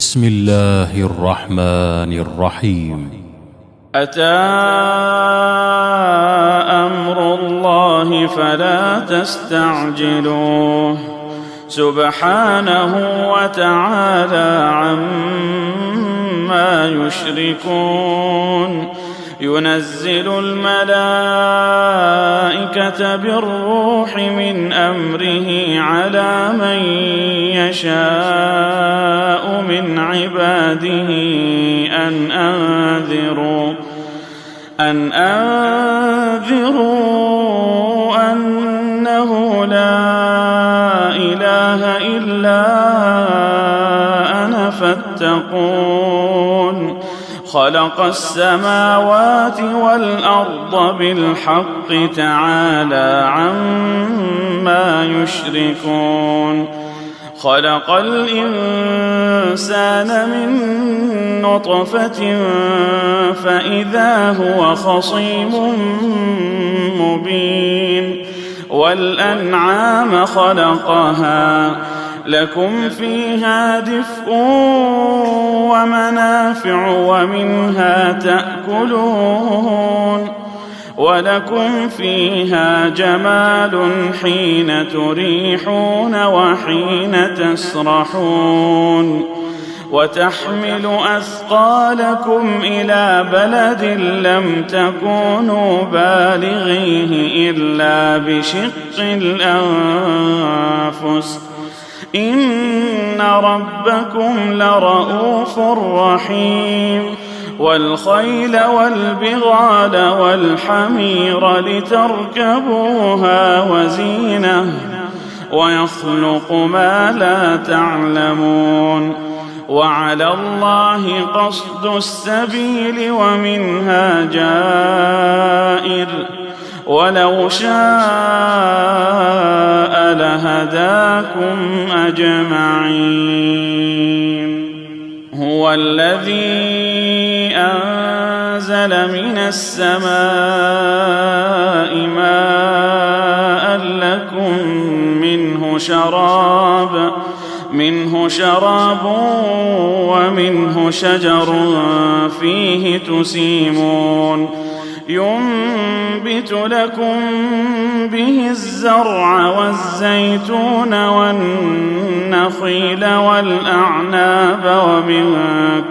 بسم الله الرحمن الرحيم. أتى أمر الله فلا تستعجلوه سبحانه وتعالى عما يشركون. ينزل الملائكة بالروح من أمره على من يشاء من عباده أن أنذروا أنه لا إله إلا أنا فاتقون. خلق السماوات والأرض بالحق تعالى عما يشركون. خلق الإنسان من نطفة فإذا هو خصيم مبين. والأنعام خلقها لكم فيها دفء ومنافع ومنها تأكلون. ولكم فيها جمال حين تريحون وحين تسرحون. وتحمل أثقالكم إلى بلد لم تكونوا بالغيه إلا بشق الأنفس إن ربكم لرؤوف رحيم. والخيل والبغال والحمير لتركبوها وزينة ويخلق ما لا تعلمون. وعلى الله قصد السبيل ومنها جائر ولو شاء لهداكم أجمعين. هو الذي أنزل من السماء ماء لكم منه شراب ومنه شجر فيه تسيمون. ينبت لكم به الزرع والزيتون والنخيل والأعناب ومن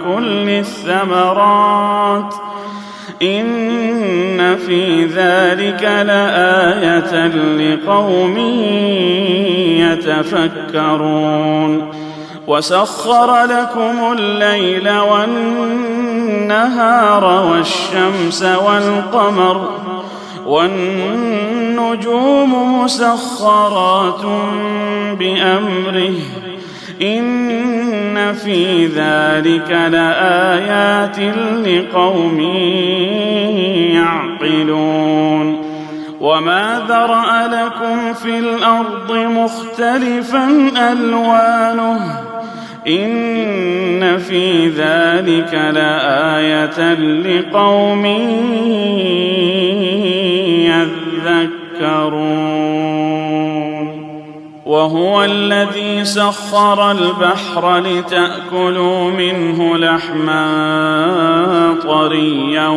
كل الثمرات إن في ذلك لآية لقوم يتفكرون. وسخر لكم الليل والنهار والشمس والقمر والنجوم مسخرات بأمره إن في ذلك لآيات لقوم يعقلون. وما ذرأ لكم في الأرض مختلفا ألوانه إن في ذلك لآية لقوم يذكرون. وهو الذي سخر البحر لتأكلوا منه لحما طريا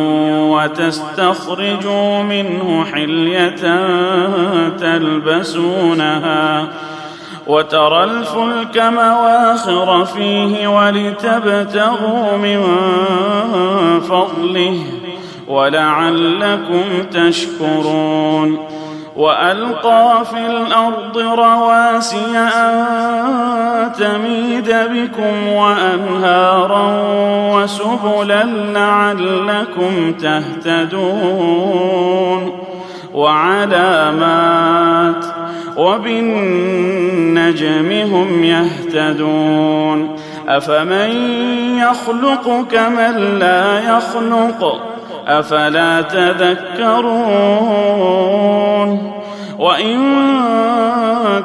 وتستخرجوا منه حلية تلبسونها وترى الفلك مواخر فيه ولتبتغوا من فضله ولعلكم تشكرون. وألقى في الأرض رواسي أن تميد بكم وأنهارا وسبلا لعلكم تهتدون. وعلامات وبالنجم هم يهتدون. أفمن يخلق كمن لا يخلق أفلا تذكرون. وإن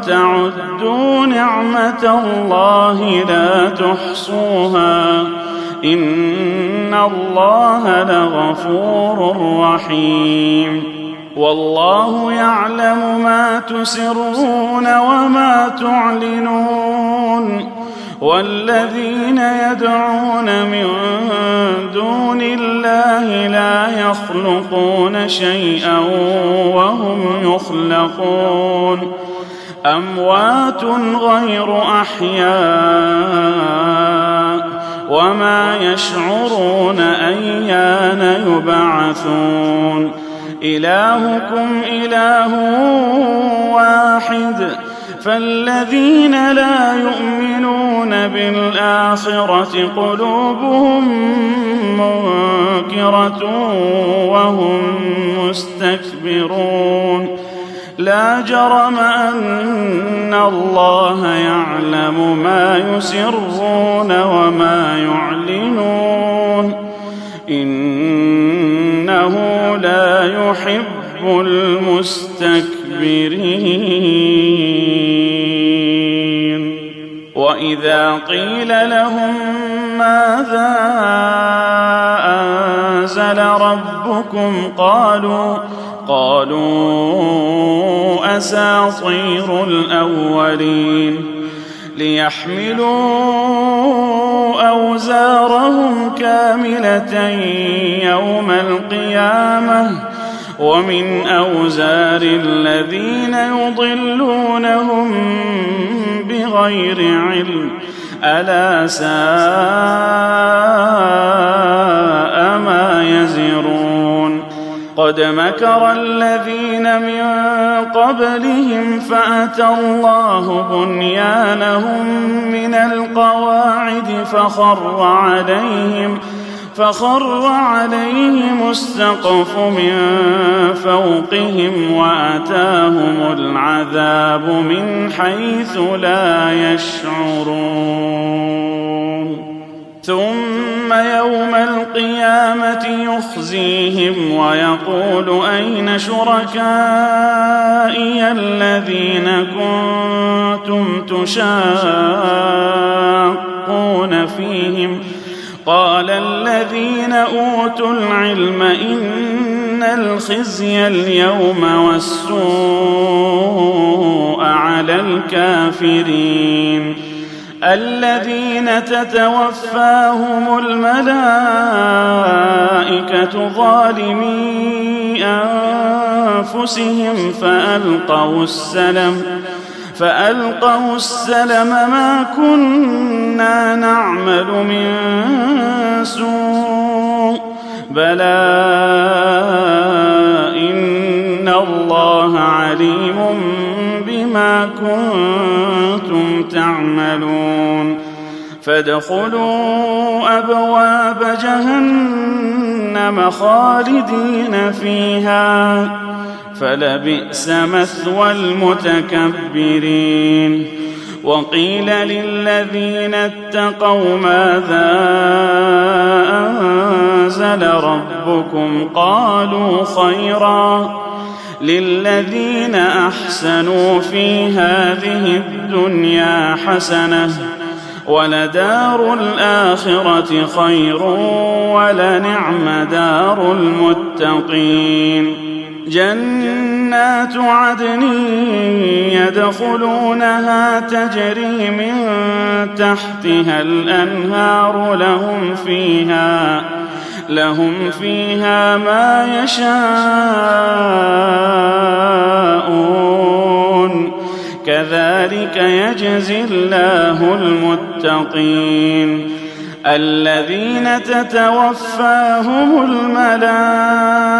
تعدوا نعمة الله لا تحصوها إن الله لغفور رحيم. والله يعلم ما تسرون وما تعلنون والذين يدعون من دون الله لا يخلقون شيئا وهم يخلقون أموات غير أحياء وما يشعرون أيان يبعثون إلهكم إله واحد فالذين لا يؤمنون بالآخرة قلوبهم منكرة وهم مستكبرون لا جرم أن الله يعلم ما يسرون وما يعلنون إنه لا يحب المستكبرين وإذا قيل لهم ماذا أنزل ربكم قالوا أساطير الأولين ليحملوا أوزارهم كاملة يوم القيامة ومن أوزار الذين يضلونهم بغير علم ألا ساء ما يزرون قد مكر الذين من قبلهم فأتى الله بنيانهم من القواعد فخر عليهم السقف من فوقهم وأتاهم العذاب من حيث لا يشعرون ثم يوم القيامة يخزيهم ويقول أين شركائي الذين كنتم تشاقون فيهم قال الذين أوتوا العلم إن الخزي اليوم والسوء على الكافرين الذين تتوفاهم الملائكة ظالمي أنفسهم فألقوا السلم ما كنا نعمل من سوء بلى إن الله عليم بما كنتم تعملون فادخلوا أبواب جهنم خالدين فيها فلبئس مثوى المتكبرين وقيل للذين اتقوا ماذا أنزل ربكم قالوا خيرا للذين أحسنوا في هذه الدنيا حسنة ولدار الآخرة خير ولنعم دار المتقين جنات عدن يدخلونها تجري من تحتها الأنهار لهم فيها ما يشاءون كذلك يجزي الله المتقين الذين تتوفاهم الملائكة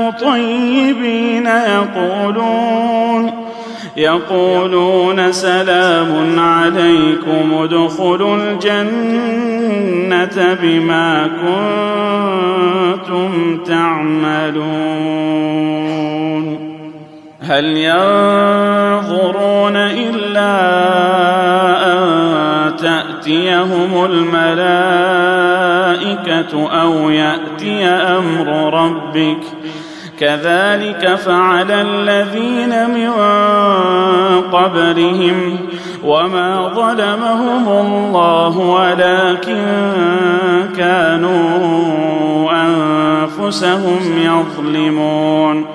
طيبين يقولون سلام عليكم ادخلوا الجنة بما كنتم تعملون هل ينظرون إلا أن تأتيهم الملائكة أو يأتي أمر ربك كذلك فعل الذين من قبلهم وما ظلمهم الله ولكن كانوا أنفسهم يظلمون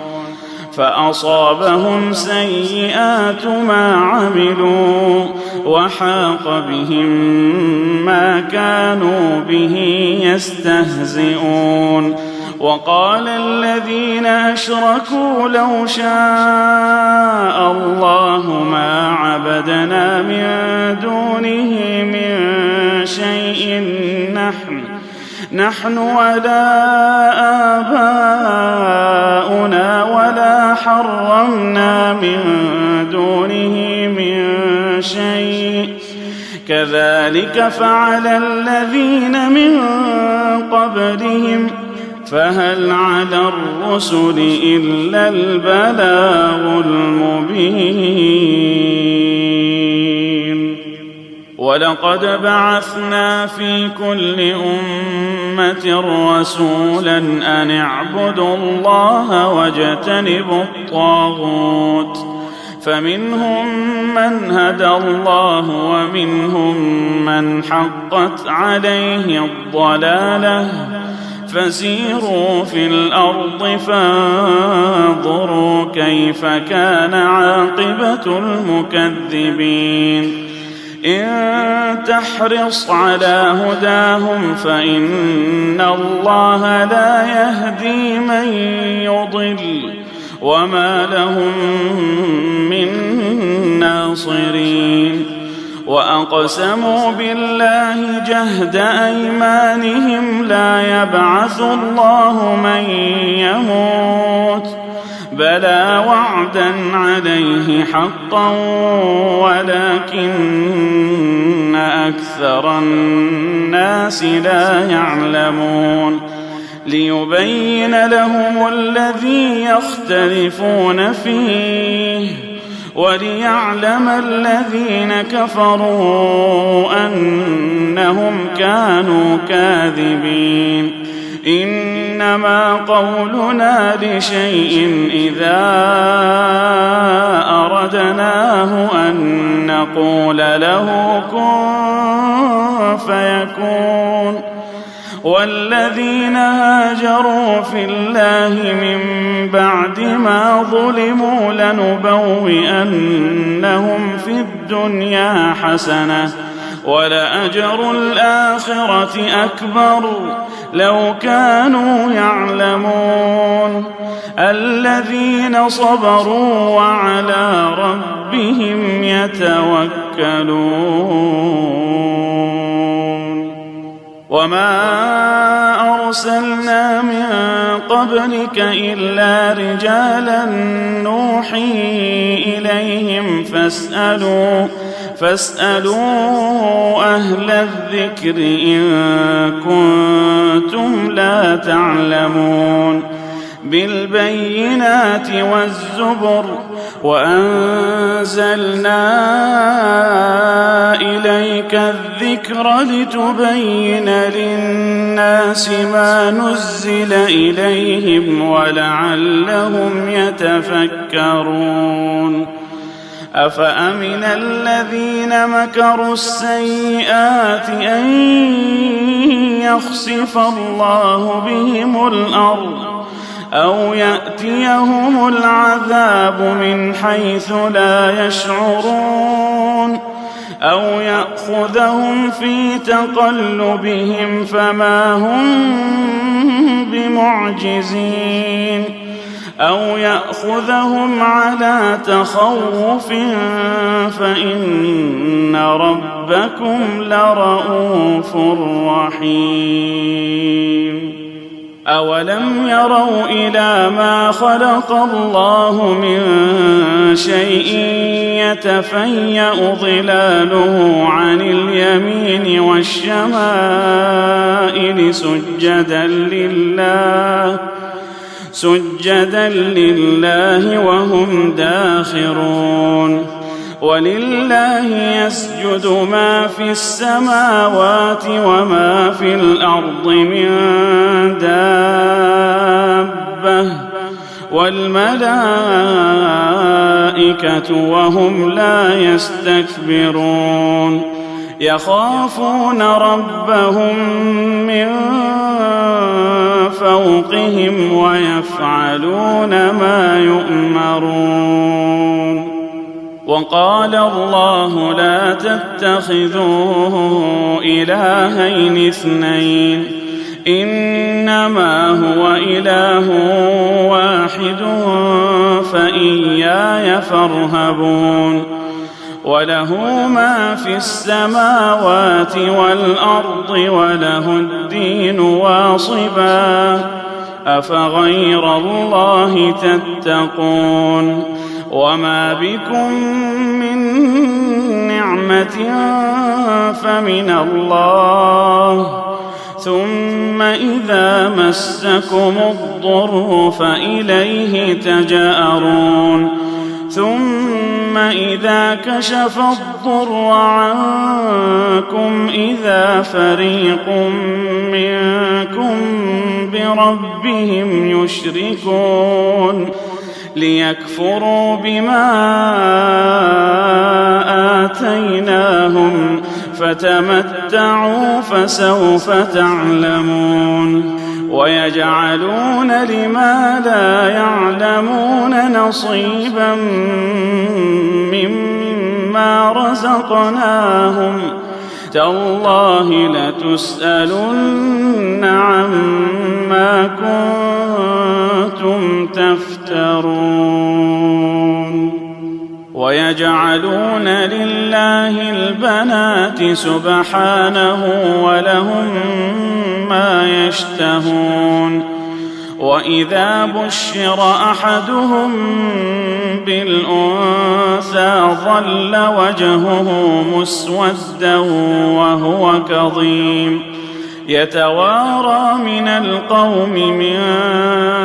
فأصابهم سيئات ما عملوا وحاق بهم ما كانوا به يستهزئون. وقال الذين أشركوا لو شاء الله ما عبدنا من دونه من شيء نحن ولا آباؤنا ولا حرمنا من دونه من شيء كذلك فعل الذين من قبلهم فهل على الرسل إلا البلاغ المبين. ولقد بعثنا في كل أمة رسولا أن اعبدوا الله واجتنبوا الطاغوت فمنهم من هدى الله ومنهم من حقت عليه الضلالة فسيروا في الأرض فانظروا كيف كان عاقبة المكذبين. إن تحرص على هداهم فإن الله لا يهدي من يضل وما لهم من ناصرين. وأقسموا بالله جهد أيمانهم لا يبعث الله من يموت بلى وعدا عليه حقا ولكن أكثر الناس لا يعلمون. ليبين لهم الذي يختلفون فيه وليعلم الذين كفروا أنهم كانوا كاذبين. إنما قولنا لشيء إذا أردناه أن نقول له كن فيكون. والذين هاجروا في الله من بعد ما ظلموا لنبوئنهم في الدنيا حسنة ولأجر الآخرة أكبر لو كانوا يعلمون. الذين صبروا وعلى ربهم يتوكلون. وما أرسلنا من قبلك إلا رجالا نوحي إليهم فاسألوا أهل الذكر إن كنتم لا تعلمون. بالبينات والزبر وأنزلنا إليك الذكر لتبين للناس ما نزل إليهم ولعلهم يتفكرون. أفأمن الذين مكروا السيئات أن يخسف الله بهم الأرض أو يأتيهم العذاب من حيث لا يشعرون أو يأخذهم في تقلبهم فما هم بمعجزين أو يأخذهم على تخوف فإن ربكم لرؤوف رحيم. أولم يروا إلى ما خلق الله من شيء يتفيأ ظلاله عن اليمين والشمائل سجدا لله وهم داخرون. ولله يسجد ما في السماوات وما في الأرض من دابة والملائكة وهم لا يستكبرون. يخافون ربهم من فوقهم ويفعلون ما يؤمرون. وقال الله لا تتخذوا إلهين اثنين إنما هو إله واحد فإياي فارهبون وله ما في السماوات والأرض وله الدين واصبا أفغير الله تتقون وما بكم من نعمة فمن الله ثم إذا مسكم الضر فإليه تجأرون ثم إذا كشف الضر عنكم إذا فريق منكم بربهم يشركون ليكفروا بما آتيناهم فتمتعوا فسوف تعلمون ويجعلون لما لا يعلمون نصيبا مما رزقناهم تالله لتسألن عما كنتم تفترون ويجعلون لله البنات سبحانه ولهم ما يشتهون وإذا بشر أحدهم بالأنثى ظل وجهه مسودا وهو كظيم يتوارى من القوم من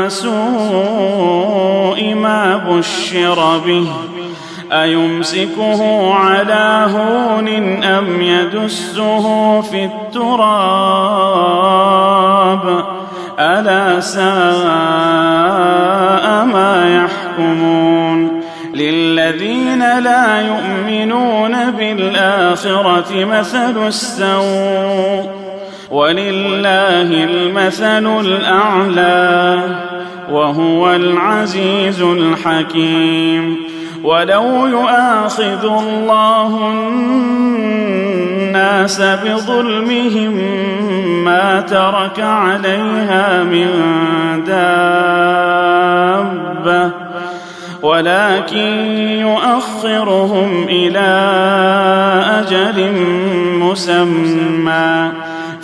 سوء ما بشر به أيمسكه على هون أم يدسه في التراب ألا ساء ما يحكمون للذين لا يؤمنون بالآخرة مثل السوء ولله المثل الأعلى وهو العزيز الحكيم ولو يؤاخذ الله الناس بظلمهم ما ترك عليها من دابة ولكن يؤخرهم إلى أجل مسمى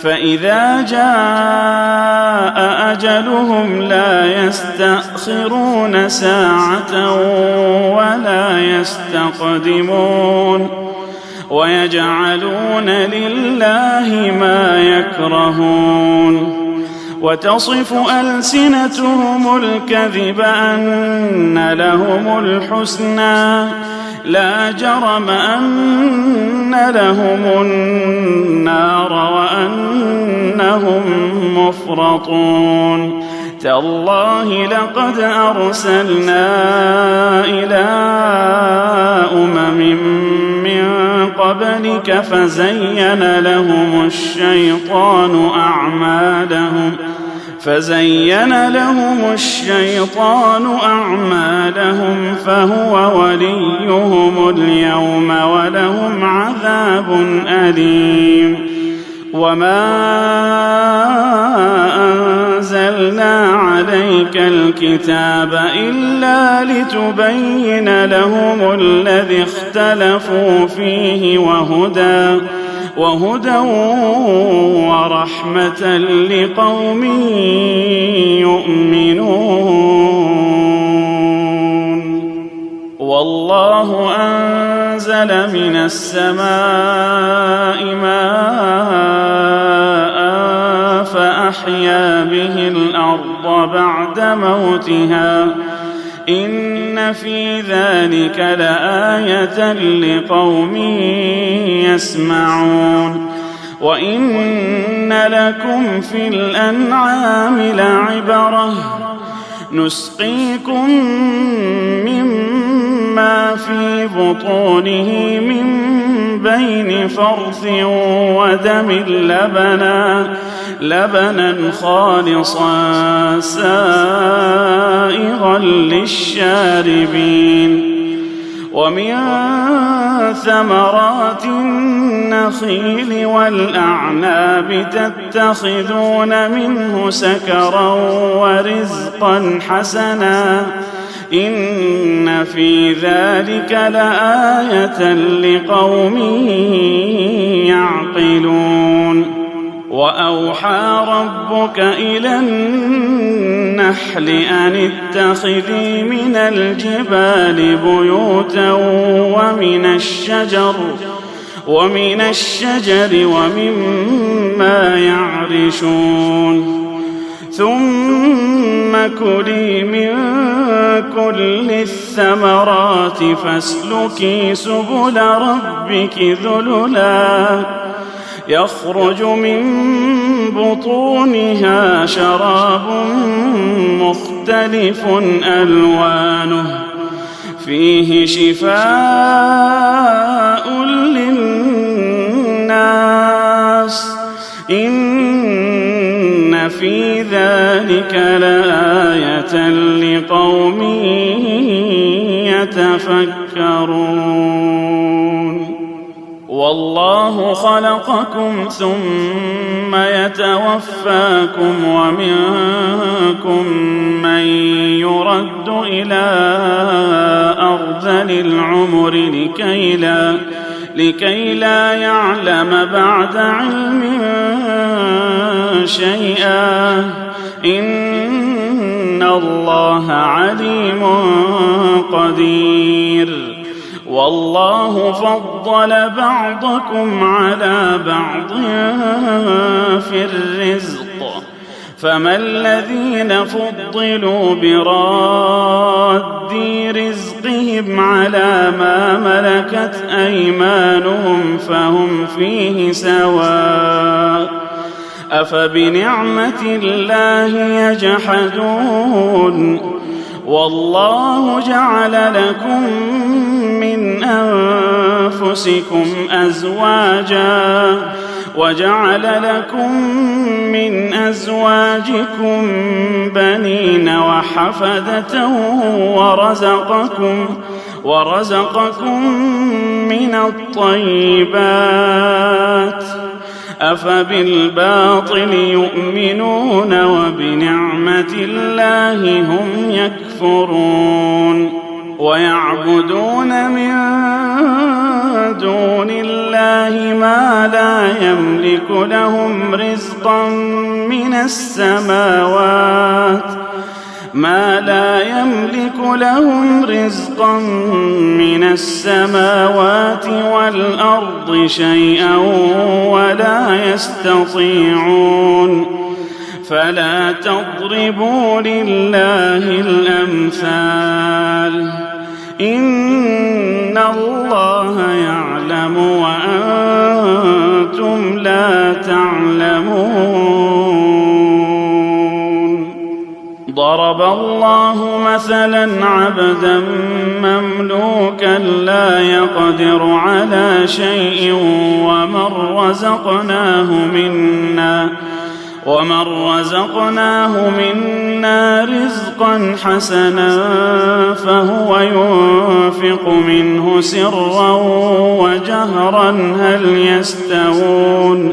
فإذا جاء أجلهم لا يستأخرون ساعة ولا يستقدمون ويجعلون لله ما يكرهون وتصف ألسنتهم الكذب أن لهم الحسنى لا جرم أن لهم النار وأنهم مفرطون تالله لقد أرسلنا إلى أمم من قبلك فزين لهم الشيطان أعمالهم فهو وليهم اليوم ولهم عذاب أليم وما أنزلنا عليك الكتاب إلا لتبين لهم الذي اختلفوا فيه وهدى ورحمة لقوم يؤمنون والله أنزل من السماء ماء فأحيا به الأرض بعد موتها إن في ذلك لآية لقوم يسمعون وإن لكم في الأنعام لعبرة نسقيكم مما في بطونه من بين فرث ودم لبنا خالصا سائغا للشاربين ومن ثمرات النخيل والأعناب تتخذون منه سكرا ورزقا حسنا إن في ذلك لآية لقوم يعقلون وأوحى ربك إلى النحل أن اتخذي من الجبال بيوتا ومن الشجر ومما يعرشون ثم كلي من كل الثمرات فاسلكي سبل ربك ذللا يخرج من بطونها شراب مختلف ألوانه فيه شفاء للناس إن في ذلك لآية لقوم يتفكرون والله خلقكم ثم يتوفاكم ومنكم من يرد إلى أرذل العمر لكي لا يعلم بعد علم شيئا إن الله عليم قدير والله فضل بعضكم على بعض في الرزق فما الذين فضلوا براد رزقهم على ما ملكت أيمانهم فهم فيه سواء أفبنعمة الله يجحدون والله جعل لكم من أنفسكم أزواجا وجعل لكم من أزواجكم بنين وحفدة ورزقكم من الطيبات أفبالباطل يؤمنون وبنعمة الله هم يكفرون ويعبدون من دون الله ما لا يملك لهم رزقا من السماوات والأرض شيئا ولا يستطيعون فلا تضربوا لله الأمثال إن الله يعلم وأنتم لا تعلمون ضرب الله مثلا عبدا مملوكا لا يقدر على شيء ومن رزقناه منا رزقا حسنا فهو ينفق منه سرا وجهرا هل يستوون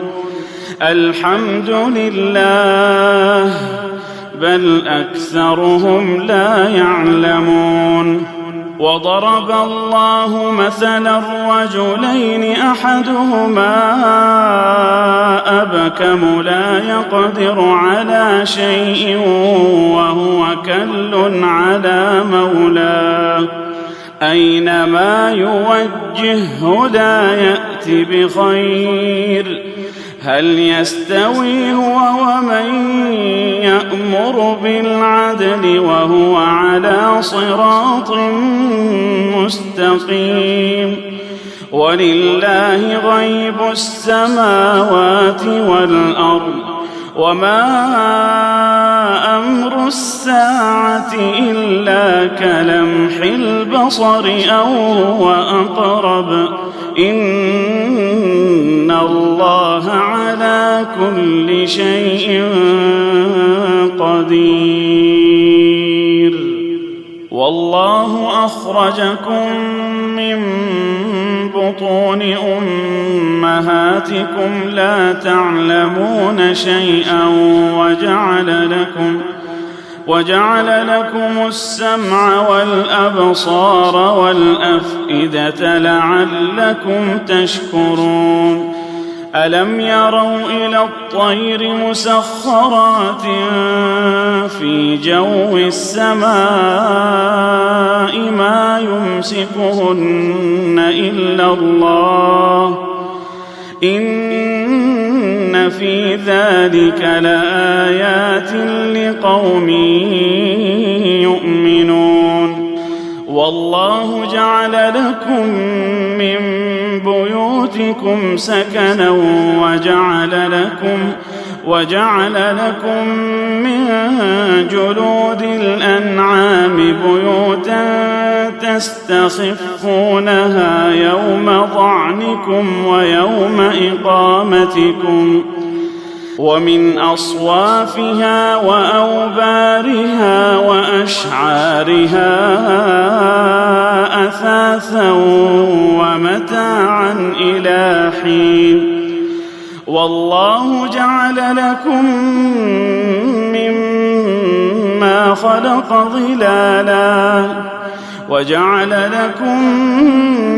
الحمد لله بل أكثرهم لا يعلمون وضرب الله مثلا رجلين أحدهما أبكم لا يقدر على شيء وهو كل على مولاه أينما يوجهه لا يأت بخير هل يستوي هو ومن يأمر بالعدل وهو على صراط مستقيم ولله غيب السماوات والأرض وما أمر الساعة إلا كلمح البصر أو هو أقرب إن الله على كل شيء قدير والله أخرجكم من بطون أمهاتكم لا تعلمون شيئا وجعل لكم السمع والأبصار والأفئدة لعلكم تشكرون ألم يروا إلى الطير مسخرات في جو السماء ما يمسكهن إلا الله إن في ذلك لآيات لقوم يؤمنون والله جعل لكم من بيوتكم سكنا وجعل لكم من جلود الأنعام بيوتا تستخفونها يوم ظعنكم ويوم إقامتكم ومن أصوافها وأوبارها وأشعارها أثاثا ومتاعا إلى حين والله جعل لكم مما خلق ظلالا وجعل لكم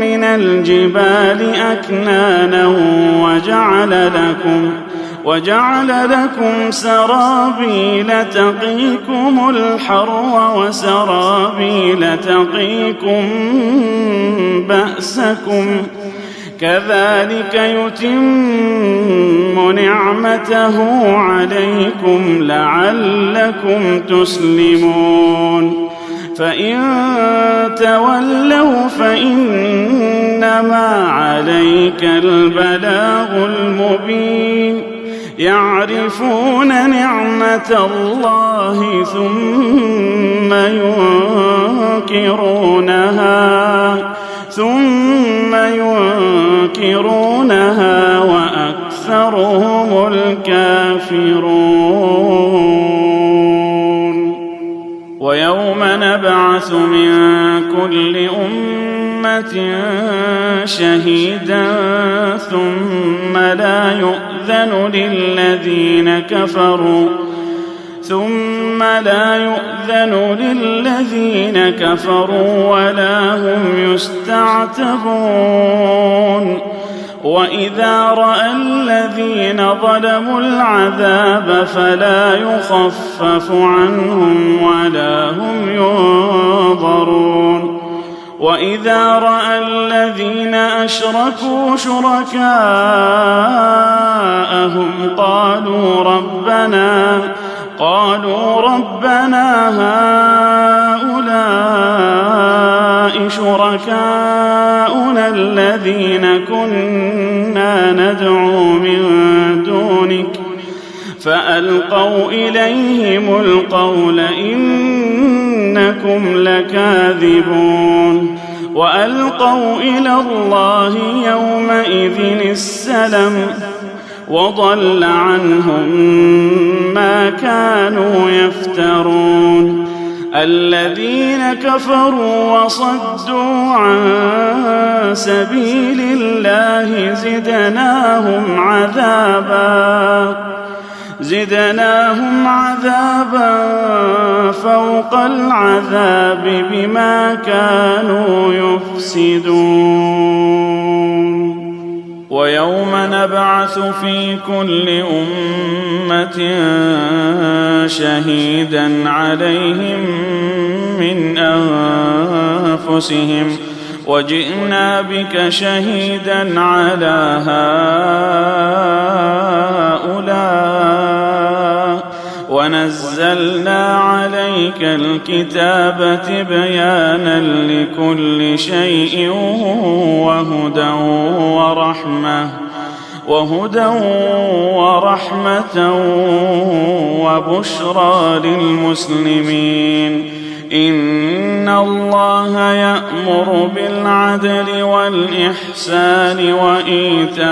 من الجبال أكنانا وجعل لكم سرابيل تقيكم الحر وسرابيل تقيكم بأسكم كذلك يتم نعمته عليكم لعلكم تسلمون فإن تولوا فإنما عليك البلاغ المبين يعرفون نعمة الله ثم ينكرونها وأكثرهم الكافرون ويوم نبعث من كل أمة شهيدا ثم لا يؤذن للذين كفروا ولا هم يستعتبون وإذا رأى الذين ظلموا العذاب فلا يخفف عنهم ولا هم ينظرون وإذا رأى الذين أشركوا شركاءهم قالوا ربنا هؤلاء شركاؤنا الذين كنا ندعو من دونك فألقوا إليهم القول إنكم لكاذبون وألقوا إلى الله يومئذ السلم وضل عنهم ما كانوا يفترون الذين كفروا وصدوا عن سبيل الله زدناهم عذابا فوق العذاب بما كانوا يفسدون ويوم نبعث في كل أمة شهيدا عليهم من أنفسهم وجئنا بك شهيدا على هؤلاء ونزلنا عليك الكتاب تبيانا لكل شيء وهدى ورحمة وبشرى للمسلمين إن الله يأمر بالعدل والإحسان وإيتاء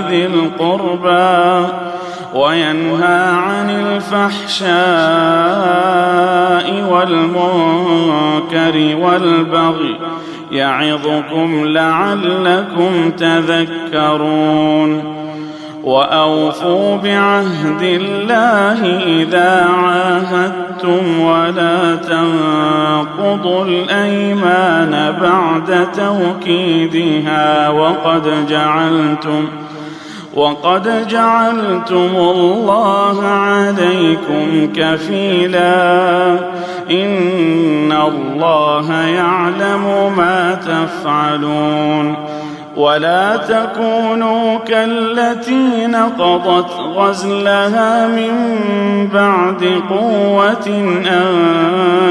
ذي القربى وينهى عن الفحشاء والمنكر والبغي يعظكم لعلكم تذكرون وأوفوا بعهد الله إذا عاهدتم ولا تنقضوا الأيمان بعد توكيدها وقد جعلتم الله عليكم كفيلا إن الله يعلم ما تفعلون ولا تكونوا كالتي نقضت غزلها من بعد قوة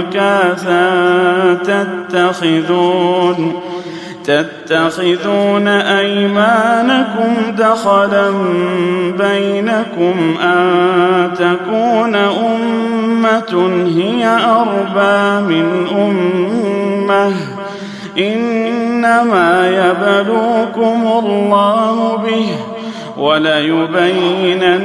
أنكاثا تتخذون أيمانكم دخلا بينكم أن تكون أمة هي أربى من أمة إنما يبلوكم الله به وليبينن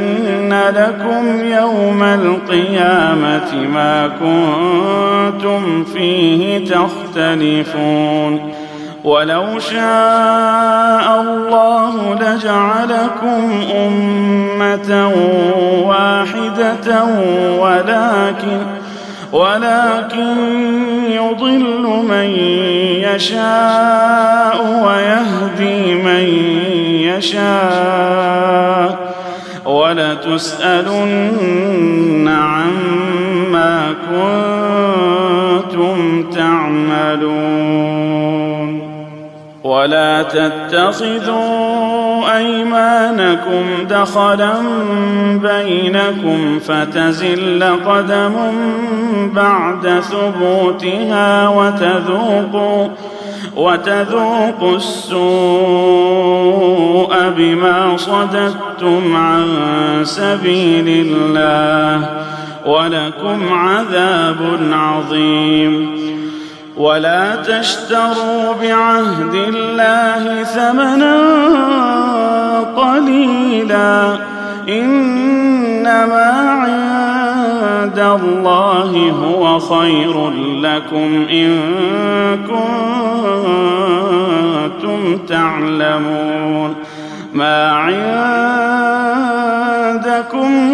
لكم يوم القيامة ما كنتم فيه تختلفون ولو شاء الله لجعلكم أمة واحدة ولكن يضل من يشاء ويهدي من يشاء ولتسألن عما كنتم تعملون ولا تتخذوا أيمانكم دخلا بينكم فتزل قدم بعد ثبوتها وتذوقوا السوء بما صددتم عن سبيل الله ولكم عذاب عظيم ولا تشتروا بعهد الله ثمنا قليلا إنما عند الله هو خير لكم إن كنتم تعلمون ما عندكم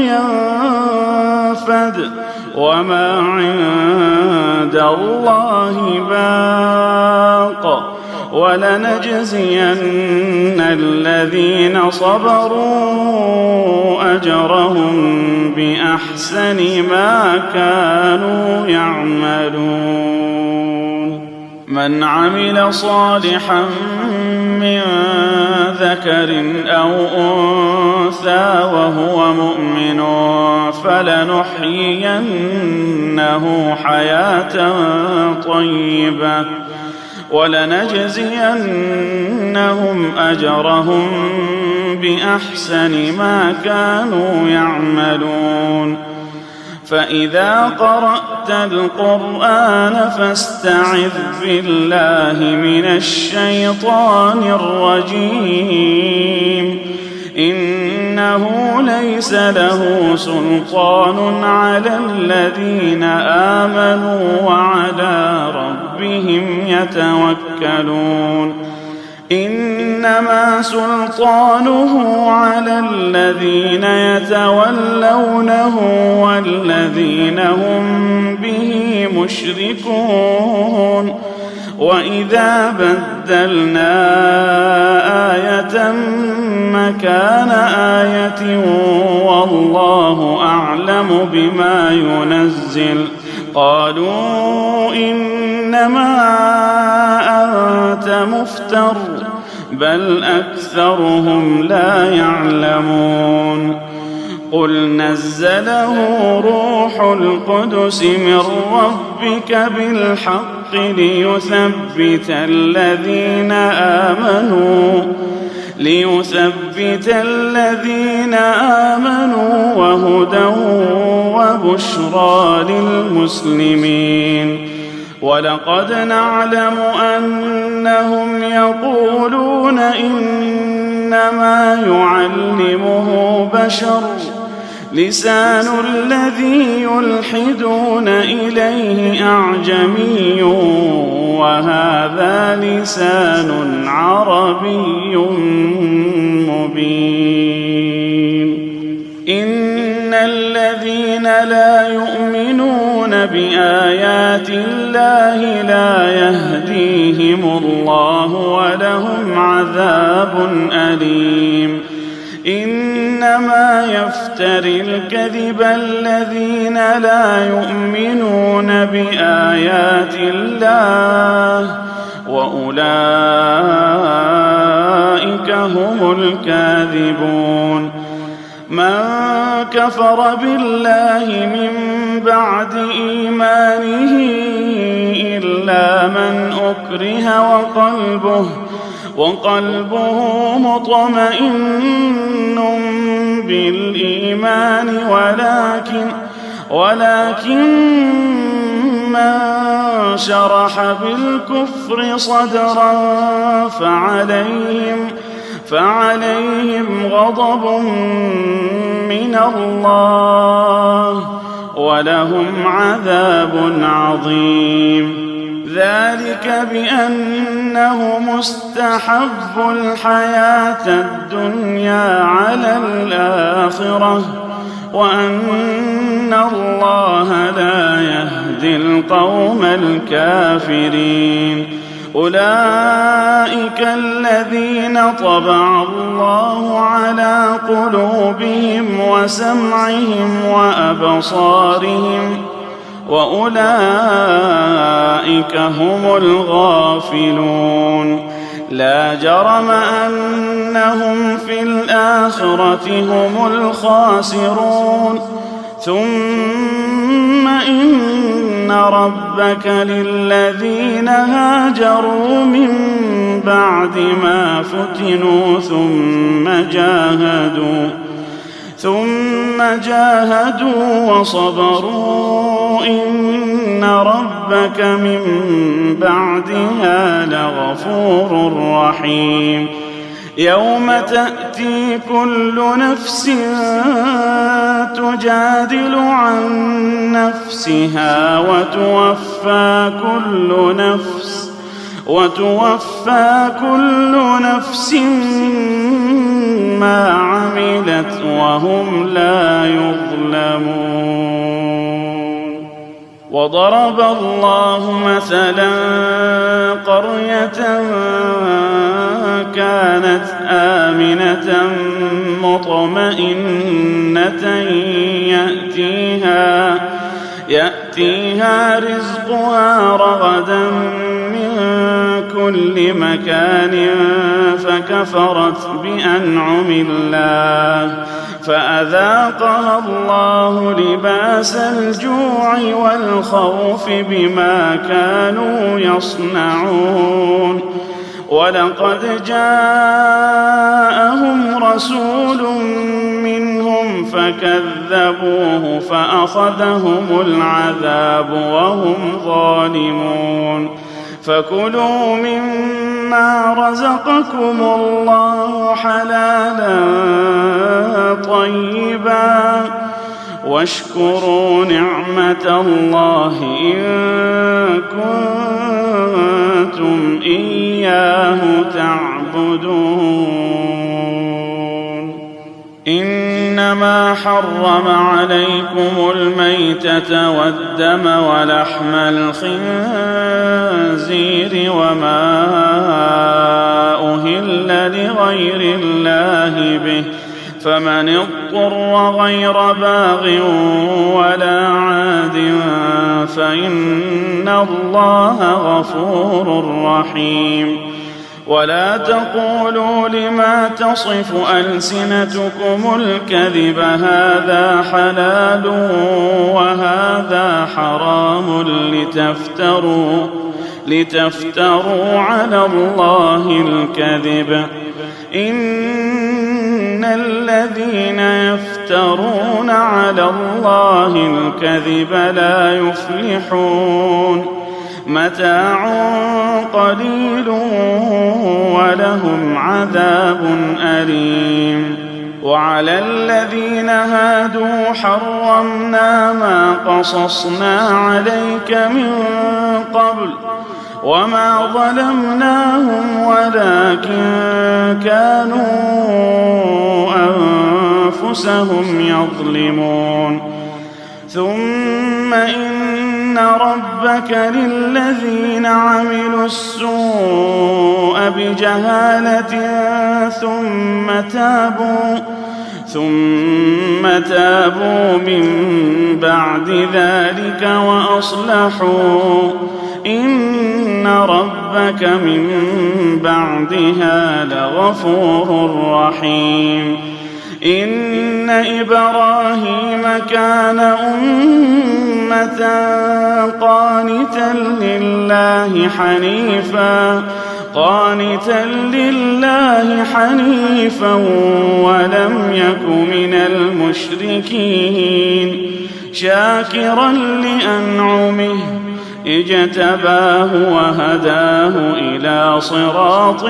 ينفد وما عند الله باق ولنجزين الذين صبروا أجرهم بأحسن ما كانوا يعملون من عمل صالحا من ذكر أو أنثى وهو مؤمن فلنحيينه حياة طيبة ولنجزينهم أجرهم بأحسن ما كانوا يعملون فإذا قرأت القرآن فاستعذ بالله من الشيطان الرجيم إنه ليس له سلطان على الذين آمنوا وعلى ربهم يتوكلون إنما سلطانه على الذين يتولونه والذين هم به مشركون وإذا بدلنا آية مكان آية والله أعلم بما ينزل قالوا إنما أنت مفتر بل أكثرهم لا يعلمون قل نزله روح القدس من ربك بالحق ليثبت الذين آمنوا وهدى وبشرى للمسلمين. ولقد نعلم أنهم يقولون إنما يعلمه بشر لسان الذي يلحدون إليه أعجمي وهذا لسان عربي مبين. إن الذين لا يؤمنون بآيات الله لا يهديهم الله ولهم عذاب أليم. إنما يفتري الكذب الذين لا يؤمنون بآيات الله وأولئك هم الكاذبون. من كفر بالله من بعد إيمانه إلا من أكره وقلبه مطمئن بالإيمان ولكن من شرح بالكفر صدرا فعليهم غضب من الله ولهم عذاب عظيم. ذلك بأنه مستحب الحياة الدنيا على الآخرة وأن الله لا يهدي القوم الكافرين. أولئك الذين طبع الله على قلوبهم وسمعهم وأبصارهم وأولئك هم الغافلون. لا جرم أنهم في الآخرة هم الخاسرون. ثم إن ربك للذين هاجروا من بعد ما فتنوا ثم جاهدوا وصبروا إن ربك من بعدها لغفور رحيم. يوم تأتي كل نفس تجادل عن نفسها وتوفى كل نفس ما عملت وهم لا يظلمون. وضرب الله مثلا قرية كانت آمنة مطمئنة يأتيها رزقها رغدا من كل مكان فكفرت بأنعم الله فأذاقها الله لباس الجوع والخوف بما كانوا يصنعون. ولقد جاءهم رسول منهم فكذبوه فأخذهم العذاب وهم ظالمون. فكلوا مما رزقكم الله حلالا طيبا واشكروا نعمة الله إن كنتم إياه تعبدون. إنما حرم عليكم الميتة والدم ولحم الخنزير وما أهل لغير الله به فمن اضطر غير باغ ولا عاد فإن الله غفور رحيم. ولا تقولوا لما تصف ألسنتكم الكذب هذا حلال وهذا حرام لتفتروا على الله الكذب إن إن الذين يفترون على الله الكذب لا يفلحون متاع قليل ولهم عذاب أليم وعلى الذين هادوا حرمنا ما قصصنا عليك من قبل وما ظلمناهم ولكن كانوا أنفسهم يظلمون ثم إن ربك للذين عملوا السوء بجهالة ثم تابوا من بعد ذلك وأصلحوا إن ربك من بعدها لغفور رحيم إن إبراهيم كان أمة قانتا لله حنيفا ولم يك من المشركين شاكرا لأنعمه اجتباه وهداه إلى صراط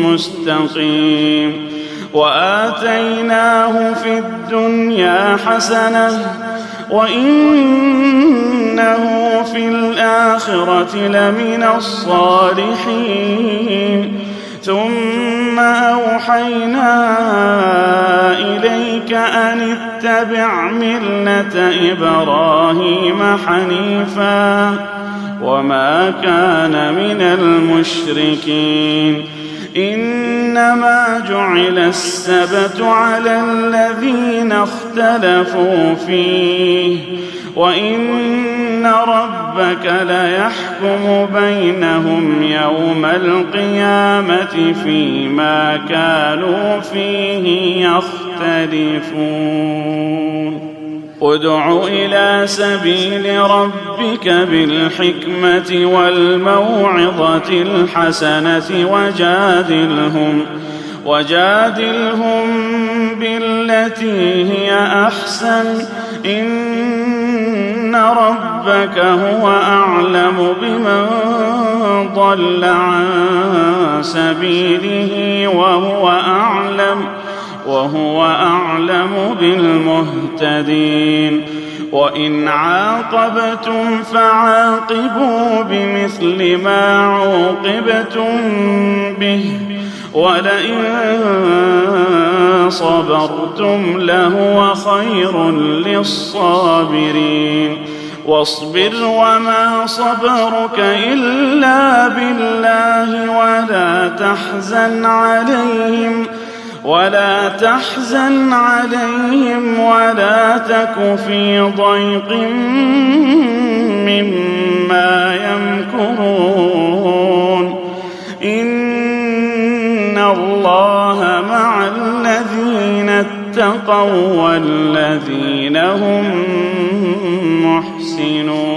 مستقيم وآتيناه في الدنيا حسنة وإنه في الآخرة لمن الصالحين ثم أوحينا إليك أن اتبع ملة إبراهيم حنيفا وما كان من المشركين إنما جعل السبت على الذين اختلفوا فيه وإن ربك ليحكم بينهم يوم القيامة فيما كانوا فيه يختلفون ادع إلى سبيل ربك بالحكمة والموعظة الحسنة وجادلهم بالتي هي أحسن إن ربك هو أعلم بمن ضل عن سبيله وهو أعلم بالمهتدين وإن عاقبتم فعاقبوا بمثل ما عوقبتم به ولئن صبرتم لهو خير للصابرين واصبر وما صبرك إلا بالله ولا تحزن عليهم ولا تك في ضيق مما يمكرون إن الله مع الذين اتقوا والذين هم محسنون